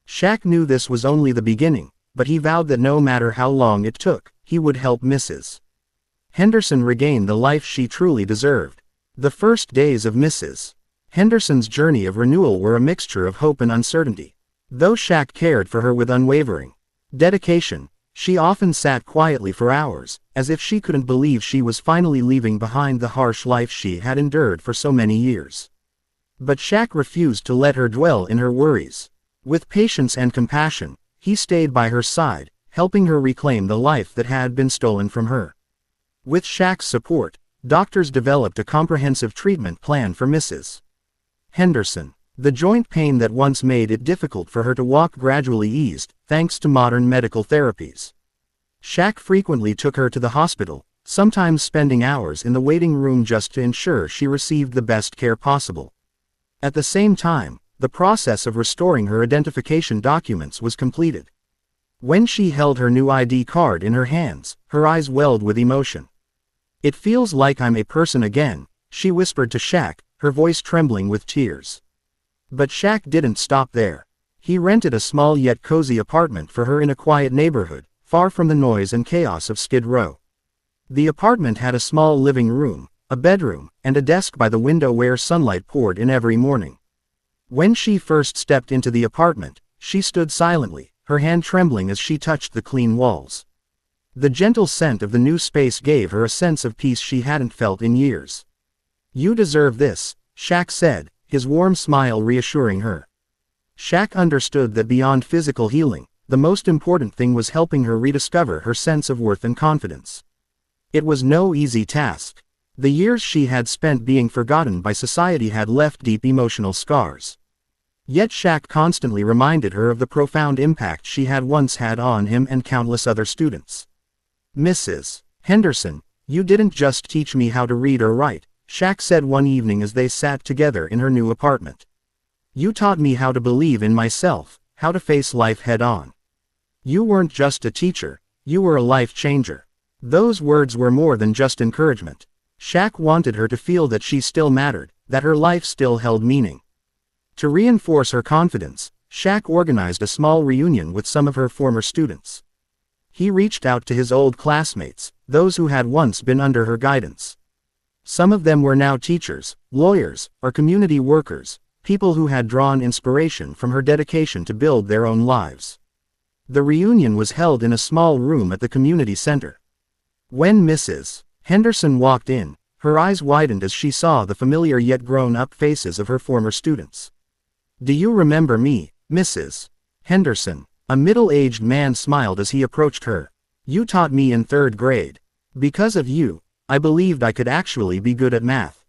Shaq knew this was only the beginning, but he vowed that no matter how long it took, he would help Mrs. Henderson regain the life she truly deserved. The first days of Mrs. Henderson's journey of renewal were a mixture of hope and uncertainty. Though Shaq cared for her with unwavering dedication, she often sat quietly for hours, as if she couldn't believe she was finally leaving behind the harsh life she had endured for so many years. But Shaq refused to let her dwell in her worries. With patience and compassion, he stayed by her side, helping her reclaim the life that had been stolen from her. With Shaq's support, doctors developed a comprehensive treatment plan for Mrs. Henderson. The joint pain that once made it difficult for her to walk gradually eased, thanks to modern medical therapies. Shaq frequently took her to the hospital, sometimes spending hours in the waiting room just to ensure she received the best care possible. At the same time, the process of restoring her identification documents was completed. When she held her new ID card in her hands, her eyes welled with emotion. "It feels like I'm a person again," she whispered to Shaq, her voice trembling with tears. But Shaq didn't stop there. He rented a small yet cozy apartment for her in a quiet neighborhood, far from the noise and chaos of Skid Row. The apartment had a small living room, a bedroom, and a desk by the window where sunlight poured in every morning. When she first stepped into the apartment, she stood silently, her hand trembling as she touched the clean walls. The gentle scent of the new space gave her a sense of peace she hadn't felt in years. "You deserve this," Shaq said, his warm smile reassuring her. Shaq understood that beyond physical healing, the most important thing was helping her rediscover her sense of worth and confidence. It was no easy task. The years she had spent being forgotten by society had left deep emotional scars. Yet Shaq constantly reminded her of the profound impact she had once had on him and countless other students. "Mrs. Henderson, you didn't just teach me how to read or write," Shaq said one evening as they sat together in her new apartment. "You taught me how to believe in myself, how to face life head-on. You weren't just a teacher, you were a life changer." Those words were more than just encouragement. Shaq wanted her to feel that she still mattered, that her life still held meaning. To reinforce her confidence, Shaq organized a small reunion with some of her former students. He reached out to his old classmates, those who had once been under her guidance. Some of them were now teachers, lawyers, or community workers, people who had drawn inspiration from her dedication to build their own lives. The reunion was held in a small room at the community center. When Mrs. Henderson walked in, her eyes widened as she saw the familiar yet grown-up faces of her former students. "Do you remember me, Mrs. Henderson?" A middle-aged man smiled as he approached her. "You taught me in 3rd grade. Because of you, I believed I could actually be good at math."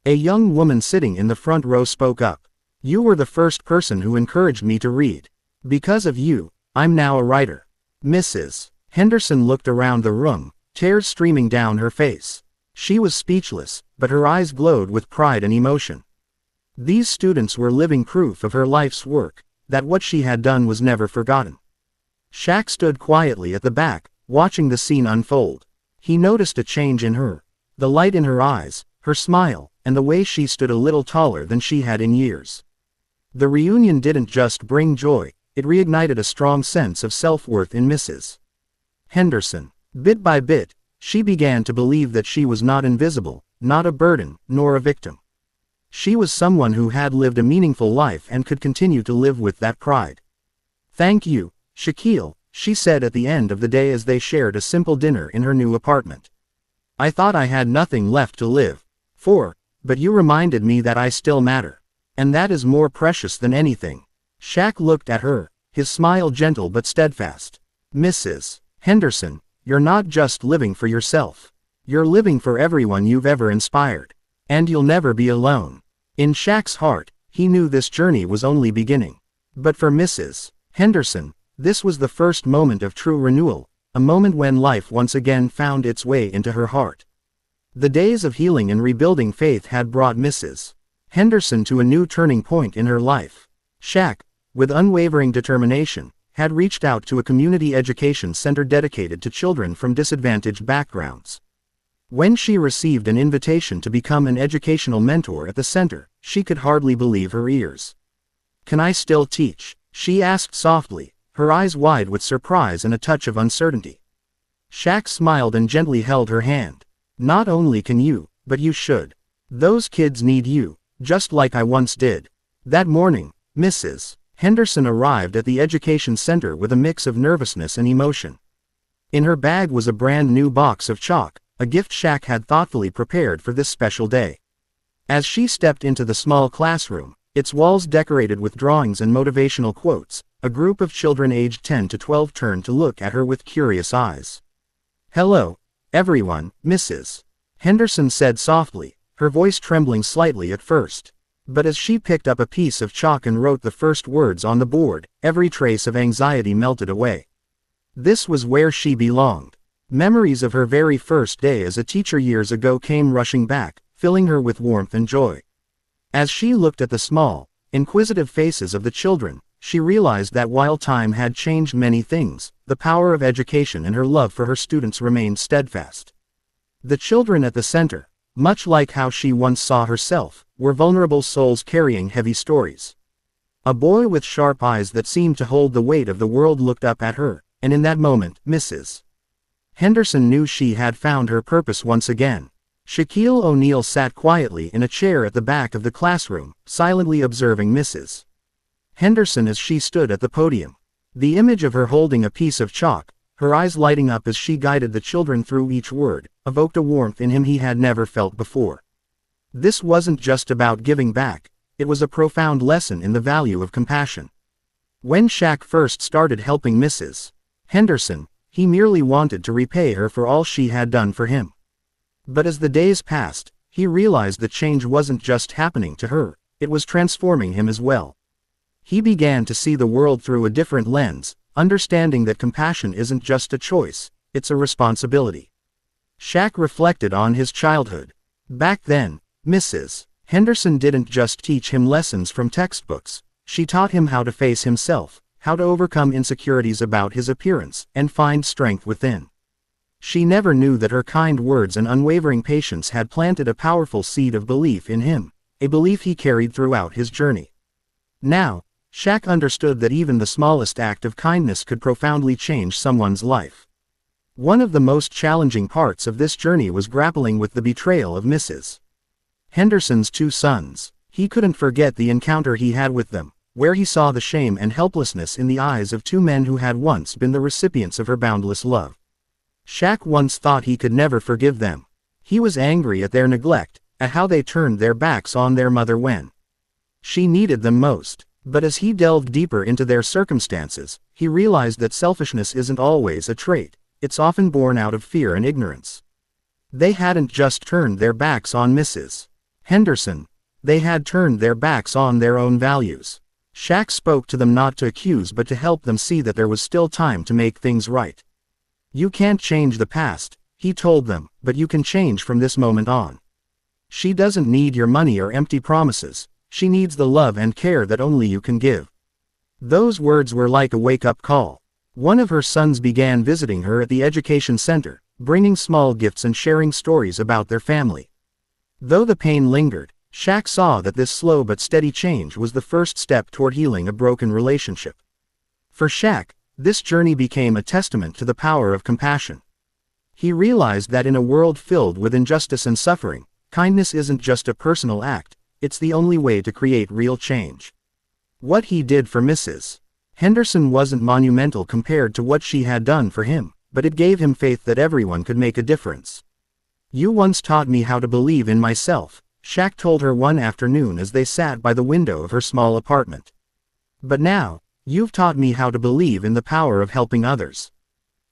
A young woman sitting in the front row spoke up. "You were the first person who encouraged me to read. Because of you, I'm now a writer." Mrs. Henderson looked around the room, tears streaming down her face. She was speechless, but her eyes glowed with pride and emotion. These students were living proof of her life's work, that what she had done was never forgotten. Shaq stood quietly at the back, watching the scene unfold. He noticed a change in her. The light in her eyes, her smile, and the way she stood a little taller than she had in years. The reunion didn't just bring joy, it reignited a strong sense of self-worth in Mrs. Henderson. Bit by bit, she began to believe that she was not invisible, not a burden, nor a victim. She was someone who had lived a meaningful life and could continue to live with that pride. "Thank you, Shaquille," she said at the end of the day as they shared a simple dinner in her new apartment. "I thought I had nothing left to live for, but you reminded me that I still matter. And that is more precious than anything." Shaq looked at her, his smile gentle but steadfast. "Mrs. Henderson, you're not just living for yourself. You're living for everyone you've ever inspired. And you'll never be alone." In Shaq's heart, he knew this journey was only beginning. But for Mrs. Henderson, this was the first moment of true renewal, a moment when life once again found its way into her heart. The days of healing and rebuilding faith had brought Mrs. Henderson to a new turning point in her life. Shaq, with unwavering determination, had reached out to a community education center dedicated to children from disadvantaged backgrounds. When she received an invitation to become an educational mentor at the center, she could hardly believe her ears. "Can I still teach?" she asked softly, her eyes wide with surprise and a touch of uncertainty. Shaq smiled and gently held her hand. "Not only can you, but you should. Those kids need you, just like I once did." That morning, Mrs. Henderson arrived at the education center with a mix of nervousness and emotion. In her bag was a brand new box of chalk, a gift Shaq had thoughtfully prepared for this special day. As she stepped into the small classroom, its walls decorated with drawings and motivational quotes, a group of children aged 10 to 12 turned to look at her with curious eyes. "Hello, everyone," Mrs. Henderson said softly, her voice trembling slightly at first. But as she picked up a piece of chalk and wrote the first words on the board, every trace of anxiety melted away. This was where she belonged. Memories of her very first day as a teacher years ago came rushing back, filling her with warmth and joy. As she looked at the small, inquisitive faces of the children, she realized that while time had changed many things, the power of education and her love for her students remained steadfast. The children at the center, much like how she once saw herself, were vulnerable souls carrying heavy stories. A boy with sharp eyes that seemed to hold the weight of the world looked up at her, and in that moment, Mrs. Henderson knew she had found her purpose once again. Shaquille O'Neal sat quietly in a chair at the back of the classroom, silently observing Mrs. Henderson as she stood at the podium. The image of her holding a piece of chalk, her eyes lighting up as she guided the children through each word, evoked a warmth in him he had never felt before. This wasn't just about giving back, it was a profound lesson in the value of compassion. When Shaq first started helping Mrs. Henderson, he merely wanted to repay her for all she had done for him. But as the days passed, he realized that change wasn't just happening to her, it was transforming him as well. He began to see the world through a different lens, understanding that compassion isn't just a choice, it's a responsibility. Shaq reflected on his childhood. Back then, Mrs. Henderson didn't just teach him lessons from textbooks, she taught him how to face himself, how to overcome insecurities about his appearance, and find strength within. She never knew that her kind words and unwavering patience had planted a powerful seed of belief in him, a belief he carried throughout his journey. Now, Shaq understood that even the smallest act of kindness could profoundly change someone's life. One of the most challenging parts of this journey was grappling with the betrayal of Mrs. Henderson's two sons. He couldn't forget the encounter he had with them, where he saw the shame and helplessness in the eyes of two men who had once been the recipients of her boundless love. Shaq once thought he could never forgive them. He was angry at their neglect, at how they turned their backs on their mother when she needed them most. But as he delved deeper into their circumstances, he realized that selfishness isn't always a trait, it's often born out of fear and ignorance. They hadn't just turned their backs on Mrs. Henderson, they had turned their backs on their own values. Shaq spoke to them not to accuse but to help them see that there was still time to make things right. You can't change the past, he told them, but you can change from this moment on. She doesn't need your money or empty promises. She needs the love and care that only you can give. Those words were like a wake-up call. One of her sons began visiting her at the education center, bringing small gifts and sharing stories about their family. Though the pain lingered, Shaq saw that this slow but steady change was the first step toward healing a broken relationship. For Shaq, this journey became a testament to the power of compassion. He realized that in a world filled with injustice and suffering, kindness isn't just a personal act, it's the only way to create real change. What he did for Mrs. Henderson wasn't monumental compared to what she had done for him, but it gave him faith that everyone could make a difference. You once taught me how to believe in myself, Shaq told her one afternoon as they sat by the window of her small apartment. But now, you've taught me how to believe in the power of helping others.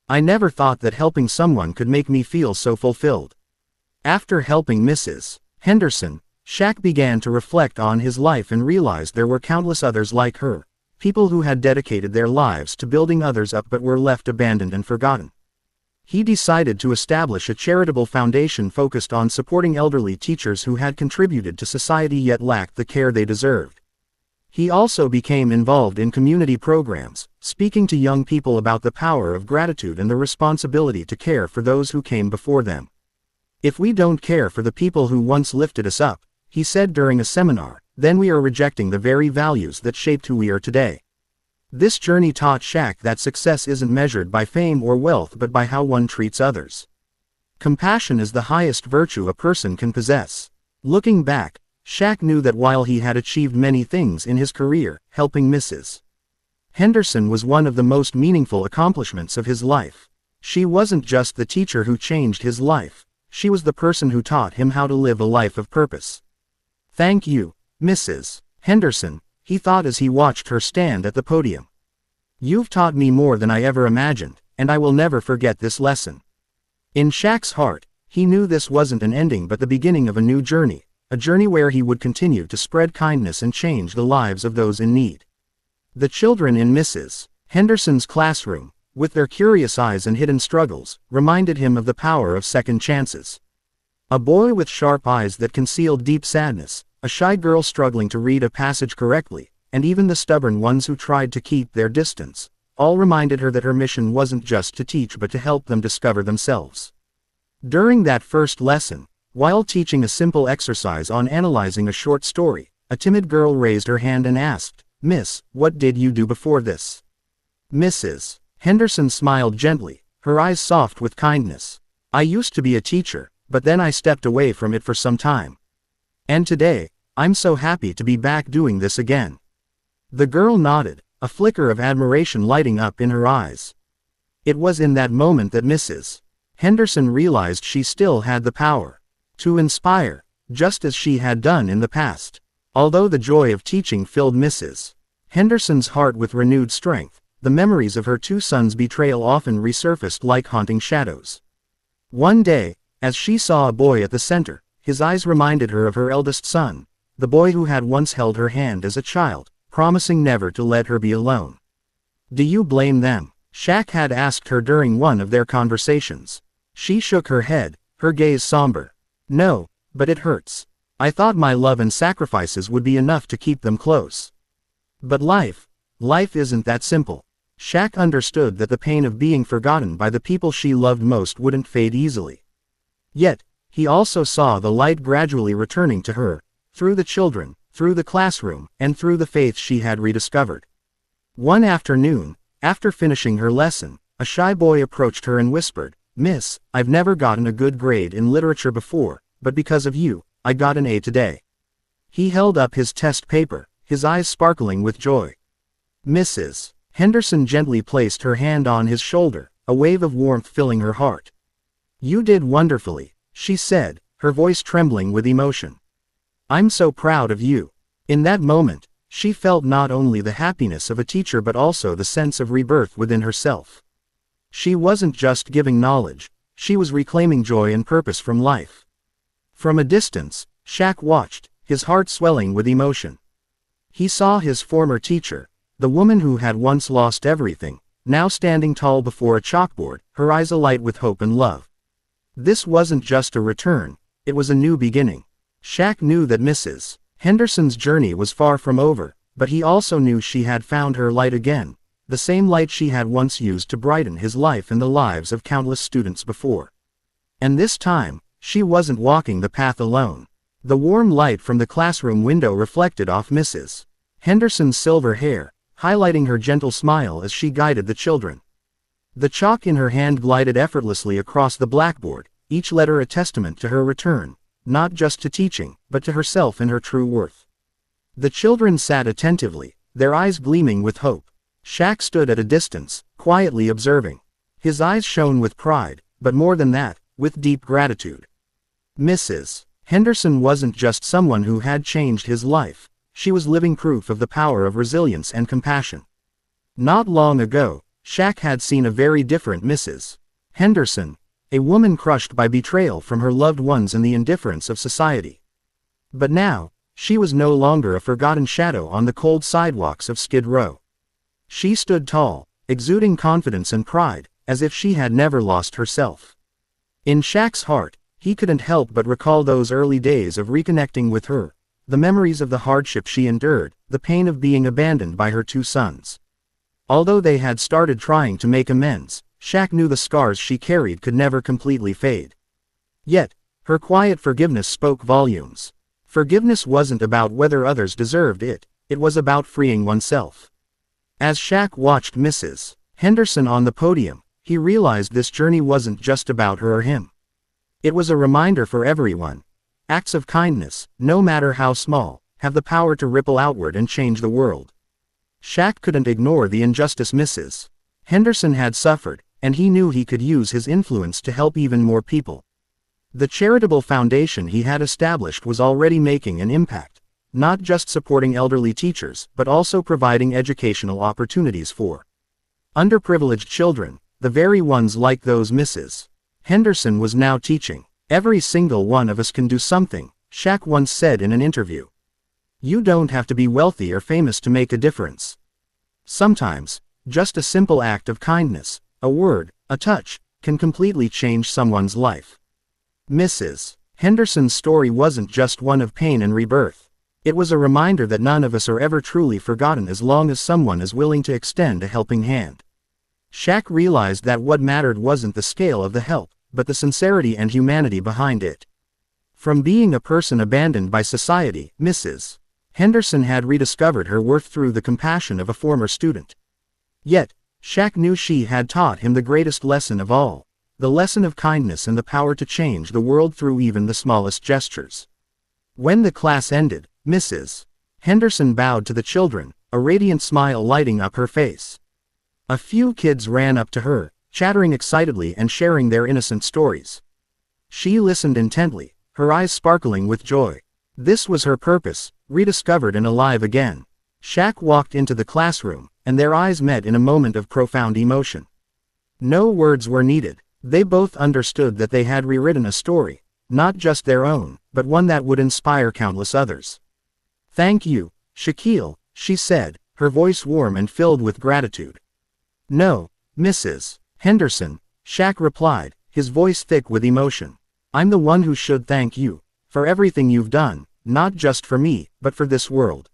I never thought that helping someone could make me feel so fulfilled. After helping Mrs. Henderson, Shaq began to reflect on his life and realized there were countless others like her, people who had dedicated their lives to building others up but were left abandoned and forgotten. He decided to establish a charitable foundation focused on supporting elderly teachers who had contributed to society yet lacked the care they deserved. He also became involved in community programs, speaking to young people about the power of gratitude and the responsibility to care for those who came before them. If we don't care for the people who once lifted us up, he said during a seminar, then we are rejecting the very values that shaped who we are today. This journey taught Shaq that success isn't measured by fame or wealth but by how one treats others. Compassion is the highest virtue a person can possess. Looking back, Shaq knew that while he had achieved many things in his career, helping Mrs. Henderson was one of the most meaningful accomplishments of his life. She wasn't just the teacher who changed his life, she was the person who taught him how to live a life of purpose. Thank you, Mrs. Henderson, he thought as he watched her stand at the podium. You've taught me more than I ever imagined, and I will never forget this lesson. In Shaq's heart, he knew this wasn't an ending but the beginning of a new journey, a journey where he would continue to spread kindness and change the lives of those in need. The children in Mrs. Henderson's classroom, with their curious eyes and hidden struggles, reminded him of the power of second chances. A boy with sharp eyes that concealed deep sadness, a shy girl struggling to read a passage correctly, and even the stubborn ones who tried to keep their distance, all reminded her that her mission wasn't just to teach but to help them discover themselves. During that first lesson, while teaching a simple exercise on analyzing a short story, a timid girl raised her hand and asked, "Miss, what did you do before this?" Mrs. Henderson smiled gently, her eyes soft with kindness. "I used to be a teacher, but then I stepped away from it for some time. And today, I'm so happy to be back doing this again." The girl nodded, a flicker of admiration lighting up in her eyes. It was in that moment that Mrs. Henderson realized she still had the power to inspire, just as she had done in the past. Although the joy of teaching filled Mrs. Henderson's heart with renewed strength, the memories of her two sons' betrayal often resurfaced like haunting shadows. One day, as she saw a boy at the center, his eyes reminded her of her eldest son, the boy who had once held her hand as a child, promising never to let her be alone. "Do you blame them?" Shaq had asked her during one of their conversations. She shook her head, her gaze somber. "No, but it hurts. I thought my love and sacrifices would be enough to keep them close. But life isn't that simple." Shaq understood that the pain of being forgotten by the people she loved most wouldn't fade easily. Yet, he also saw the light gradually returning to her, through the children, through the classroom, and through the faith she had rediscovered. One afternoon, after finishing her lesson, a shy boy approached her and whispered, "Miss, I've never gotten a good grade in literature before, but because of you, I got an A today." He held up his test paper, his eyes sparkling with joy. Mrs. Henderson gently placed her hand on his shoulder, a wave of warmth filling her heart. "You did wonderfully," she said, her voice trembling with emotion. "I'm so proud of you." In that moment, she felt not only the happiness of a teacher but also the sense of rebirth within herself. She wasn't just giving knowledge, she was reclaiming joy and purpose from life. From a distance, Shaq watched, his heart swelling with emotion. He saw his former teacher, the woman who had once lost everything, now standing tall before a chalkboard, her eyes alight with hope and love. This wasn't just a return, it was a new beginning. Shaq knew that Mrs. Henderson's journey was far from over, but he also knew she had found her light again, the same light she had once used to brighten his life and the lives of countless students before. And this time, she wasn't walking the path alone. The warm light from the classroom window reflected off Mrs. Henderson's silver hair, highlighting her gentle smile as she guided the children. The chalk in her hand glided effortlessly across the blackboard, each letter a testament to her return, not just to teaching, but to herself and her true worth. The children sat attentively, their eyes gleaming with hope. Shaq stood at a distance, quietly observing. His eyes shone with pride, but more than that, with deep gratitude. Mrs. Henderson wasn't just someone who had changed his life, she was living proof of the power of resilience and compassion. Not long ago, Shaq had seen a very different Mrs. Henderson, a woman crushed by betrayal from her loved ones and the indifference of society. But now, she was no longer a forgotten shadow on the cold sidewalks of Skid Row. She stood tall, exuding confidence and pride, as if she had never lost herself. In Shaq's heart, he couldn't help but recall those early days of reconnecting with her, the memories of the hardship she endured, the pain of being abandoned by her two sons. Although they had started trying to make amends, Shaq knew the scars she carried could never completely fade. Yet, her quiet forgiveness spoke volumes. Forgiveness wasn't about whether others deserved it, it was about freeing oneself. As Shaq watched Mrs. Henderson on the podium, he realized this journey wasn't just about her or him. It was a reminder for everyone. Acts of kindness, no matter how small, have the power to ripple outward and change the world. Shaq couldn't ignore the injustice Mrs. Henderson had suffered, and he knew he could use his influence to help even more people. The charitable foundation he had established was already making an impact, not just supporting elderly teachers, but also providing educational opportunities for underprivileged children, the very ones like those Mrs. Henderson was now teaching. "Every single one of us can do something," Shaq once said in an interview. "You don't have to be wealthy or famous to make a difference. Sometimes, just a simple act of kindness, a word, a touch, can completely change someone's life." Mrs. Henderson's story wasn't just one of pain and rebirth. It was a reminder that none of us are ever truly forgotten as long as someone is willing to extend a helping hand. Shaq realized that what mattered wasn't the scale of the help, but the sincerity and humanity behind it. From being a person abandoned by society, Mrs. Henderson had rediscovered her worth through the compassion of a former student. Yet, Shaq knew she had taught him the greatest lesson of all, the lesson of kindness and the power to change the world through even the smallest gestures. When the class ended, Mrs. Henderson bowed to the children, a radiant smile lighting up her face. A few kids ran up to her, chattering excitedly and sharing their innocent stories. She listened intently, her eyes sparkling with joy. This was her purpose, rediscovered and alive again. Shaq walked into the classroom, and their eyes met in a moment of profound emotion. No words were needed. They both understood that they had rewritten a story, not just their own, but one that would inspire countless others. "Thank you, Shaquille," she said, her voice warm and filled with gratitude. "No, Mrs. Henderson," Shaq replied, his voice thick with emotion. "I'm the one who should thank you, for everything you've done, not just for me, but for this world."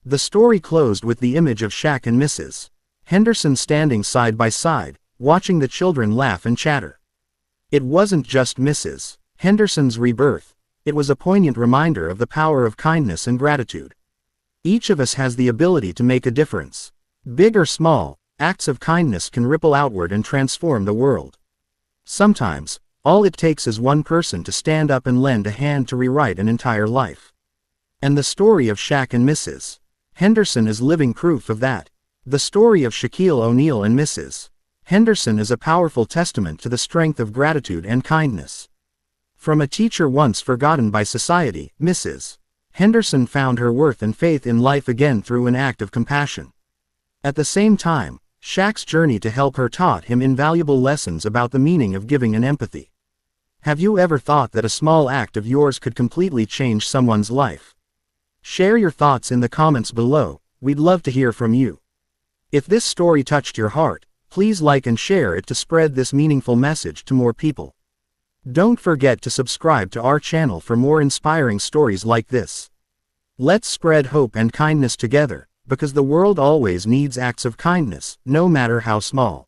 The story closed with the image of Shaq and Mrs. Henderson standing side by side, watching the children laugh and chatter. It wasn't just Mrs. Henderson's rebirth, it was a poignant reminder of the power of kindness and gratitude. Each of us has the ability to make a difference. Big or small, acts of kindness can ripple outward and transform the world. Sometimes, all it takes is one person to stand up and lend a hand to rewrite an entire life. And the story of Shaq and Mrs. Henderson is living proof of that. The story of Shaquille O'Neal and Mrs. Henderson is a powerful testament to the strength of gratitude and kindness. From a teacher once forgotten by society, Mrs. Henderson found her worth and faith in life again through an act of compassion. At the same time, Shaq's journey to help her taught him invaluable lessons about the meaning of giving and empathy. Have you ever thought that a small act of yours could completely change someone's life? Share your thoughts in the comments below, we'd love to hear from you. If this story touched your heart, please like and share it to spread this meaningful message to more people. Don't forget to subscribe to our channel for more inspiring stories like this. Let's spread hope and kindness together, because the world always needs acts of kindness, no matter how small.